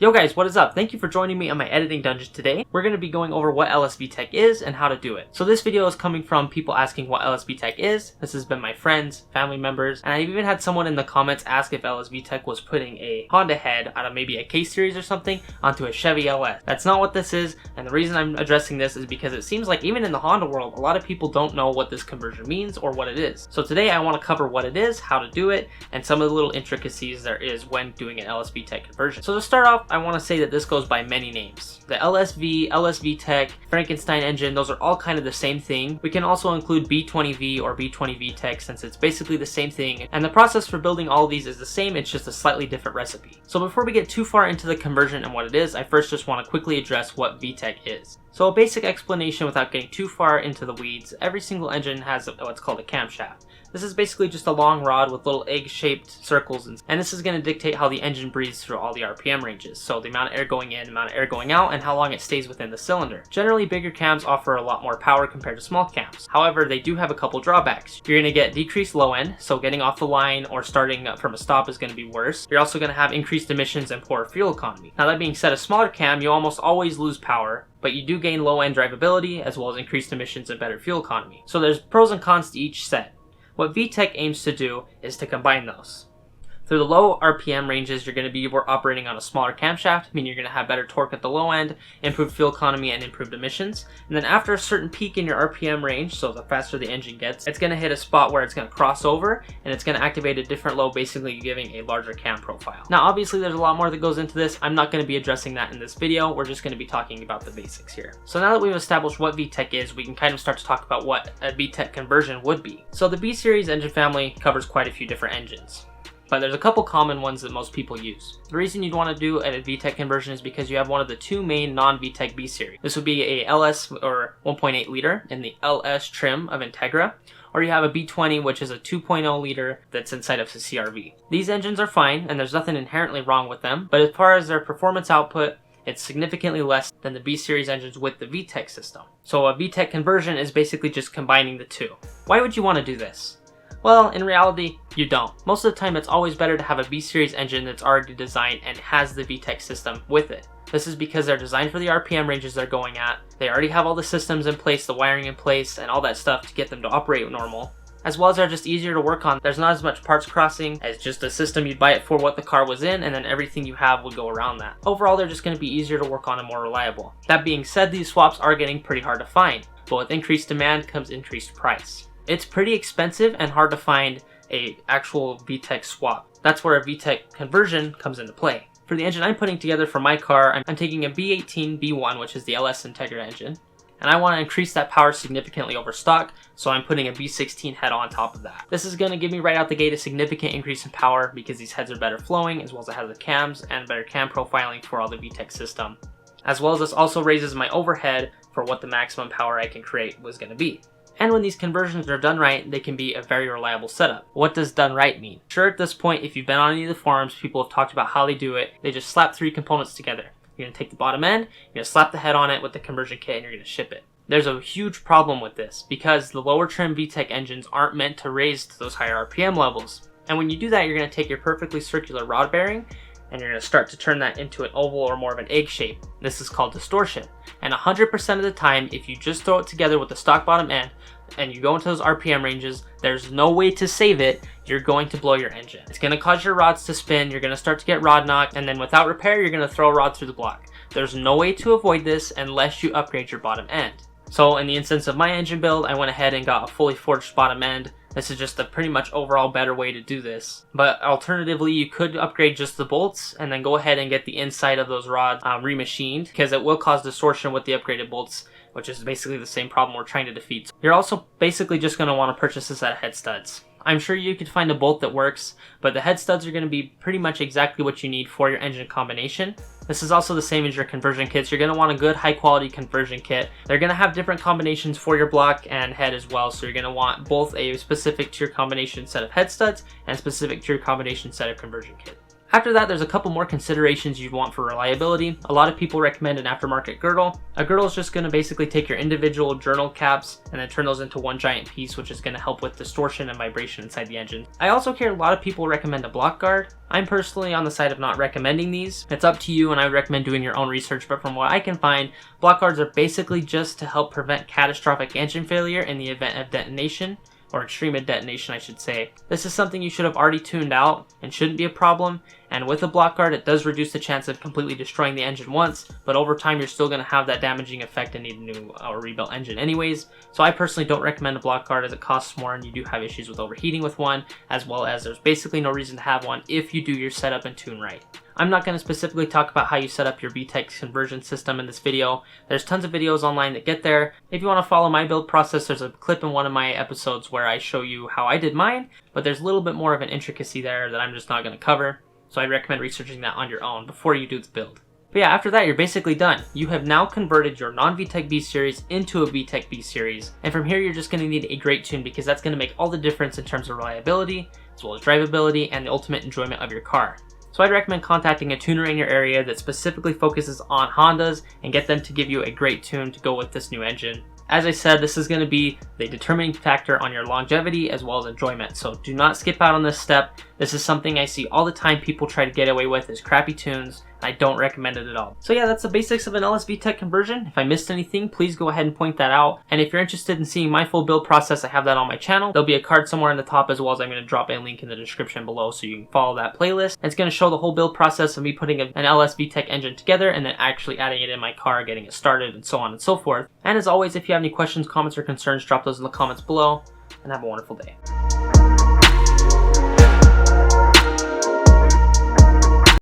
Yo guys, what is up? Thank you for joining me on my editing dungeon today. We're going to be going over what LS-VTEC is and how to do it. So this video is coming from people asking what LS-VTEC is. This has been my friends, family members, and I've even had someone in the comments ask if LS-VTEC was putting a Honda head out of maybe a K series or something onto a Chevy LS. That's not what this is, and the reason I'm addressing this is because it seems like even in the Honda world, a lot of people don't know what this conversion means or what it is. So today I want to cover what it is, how to do it, and some of the little intricacies there is when doing an LS-VTEC conversion. So to start off, I want to say that this goes by many names. The LSV, LS-VTEC, Frankenstein engine, those are all kind of the same thing. We can also include B20V or B20VTEC since it's basically the same thing, and the process for building all of these is the same, it's just a slightly different recipe. So before we get too far into the conversion and what it is, I first just want to quickly address what VTEC is. So a basic explanation without getting too far into the weeds, every single engine has what's called a camshaft. This is basically just a long rod with little egg-shaped circles, and this is going to dictate how the engine breathes through all the RPM ranges. So the amount of air going in, amount of air going out, and how long it stays within the cylinder. Generally, bigger cams offer a lot more power compared to small cams. However, they do have a couple drawbacks. You're going to get decreased low end, so getting off the line or starting from a stop is going to be worse. You're also going to have increased emissions and poorer fuel economy. Now that being said, a smaller cam, you almost always lose power, but you do gain low end drivability as well as increased emissions and better fuel economy. So there's pros and cons to each set. What VTEC aims to do is to combine those. Through the low RPM ranges, you're going to be operating on a smaller camshaft, meaning you're going to have better torque at the low end, improved fuel economy, and improved emissions. And then after a certain peak in your RPM range, so the faster the engine gets, it's going to hit a spot where it's going to cross over, and it's going to activate a different low, basically giving a larger cam profile. Now obviously there's a lot more that goes into this. I'm not going to be addressing that in this video. We're just going to be talking about the basics here. So now that we've established what VTEC is, we can kind of start to talk about what a VTEC conversion would be. So the B series engine family covers quite a few different engines, but there's a couple common ones that most people use. The reason you'd want to do a VTEC conversion is because you have one of the two main non-VTEC B series. This would be a LS or 1.8 liter in the LS trim of Integra, or you have a B20 which is a 2.0 liter that's inside of the CRV. These engines are fine and there's nothing inherently wrong with them, but as far as their performance output, it's significantly less than the B series engines with the VTEC system. So a VTEC conversion is basically just combining the two. Why would you want to do this? Well, in reality, you don't. Most of the time, it's always better to have a B-series engine that's already designed and has the VTEC system with it. This is because they're designed for the RPM ranges they're going at. They already have all the systems in place, the wiring in place, and all that stuff to get them to operate normal. As well as they're just easier to work on. There's not as much parts crossing as just a system you'd buy it for what the car was in, and then everything you have would go around that. Overall, they're just going to be easier to work on and more reliable. That being said, these swaps are getting pretty hard to find, but with increased demand comes increased price. It's pretty expensive and hard to find a actual VTEC swap. That's where a VTEC conversion comes into play. For the engine I'm putting together for my car, I'm taking a B18 B1, which is the LS Integra engine, and I want to increase that power significantly over stock, so I'm putting a B16 head on top of that. This is going to give me right out the gate a significant increase in power because these heads are better flowing, as well as it has the cams and better cam profiling for all the VTEC system. As well as this also raises my overhead for what the maximum power I can create was going to be. And when these conversions are done right, they can be a very reliable setup. What does done right mean? Sure, at this point, if you've been on any of the forums, people have talked about how they do it. They just slap three components together. You're going to take the bottom end, you're going to slap the head on it with the conversion kit, and you're going to ship it. There's a huge problem with this because the lower trim VTEC engines aren't meant to raise to those higher RPM levels. And when you do that, you're going to take your perfectly circular rod bearing and you're going to start to turn that into an oval or more of an egg shape. This is called distortion. And 100% of the time, if you just throw it together with the stock bottom end and you go into those RPM ranges, there's no way to save it, you're going to blow your engine. It's going to cause your rods to spin, you're going to start to get rod knock, and then without repair, you're going to throw a rod through the block. There's no way to avoid this unless you upgrade your bottom end. So in the instance of my engine build, I went ahead and got a fully forged bottom end. This is just a pretty much overall better way to do this. But alternatively, you could upgrade just the bolts and then go ahead and get the inside of those rods remachined, because it will cause distortion with the upgraded bolts, which is basically the same problem we're trying to defeat. You're also basically just going to want to purchase this at head studs. I'm sure you could find a bolt that works, but the head studs are going to be pretty much exactly what you need for your engine combination. This is also the same as your conversion kits. You're going to want a good high quality conversion kit. They're going to have different combinations for your block and head as well, so you're going to want both a specific to your combination set of head studs and specific to your combination set of conversion kit. After that, there's a couple more considerations you'd want for reliability. A lot of people recommend an aftermarket girdle. A girdle is just going to basically take your individual journal caps and then turn those into one giant piece, which is going to help with distortion and vibration inside the engine. I also hear a lot of people recommend a block guard. I'm personally on the side of not recommending these. It's up to you, and I would recommend doing your own research, but from what I can find, block guards are basically just to help prevent catastrophic engine failure in the event of detonation, or extreme detonation I should say. This is something you should have already tuned out and shouldn't be a problem, and with a block guard it does reduce the chance of completely destroying the engine once, but over time you're still going to have that damaging effect and need a new or rebuilt engine anyways. So I personally don't recommend a block guard as it costs more and you do have issues with overheating with one, as well as there's basically no reason to have one if you do your setup and tune right. I'm not going to specifically talk about how you set up your VTEC conversion system in this video. There's tons of videos online that get there. If you want to follow my build process, there's a clip in one of my episodes where I show you how I did mine, but there's a little bit more of an intricacy there that I'm just not going to cover. So I'd recommend researching that on your own before you do the build. But yeah, after that, you're basically done. You have now converted your non-VTEC B series into a VTEC B series. And from here, you're just going to need a great tune because that's going to make all the difference in terms of reliability, as well as drivability, and the ultimate enjoyment of your car. So I'd recommend contacting a tuner in your area that specifically focuses on Hondas and get them to give you a great tune to go with this new engine. As I said, this is going to be the determining factor on your longevity as well as enjoyment, so do not skip out on this step. This is something I see all the time people try to get away with is crappy tunes. I don't recommend it at all. So yeah, that's the basics of an LS-VTEC conversion. If I missed anything, please go ahead and point that out. And if you're interested in seeing my full build process, I have that on my channel. There'll be a card somewhere in the top, as well as I'm going to drop a link in the description below so you can follow that playlist. And it's going to show the whole build process of me putting an LS-VTEC engine together and then actually adding it in my car, getting it started, and so on and so forth. And as always, if you have any questions, comments, or concerns, drop those in the comments below, and have a wonderful day.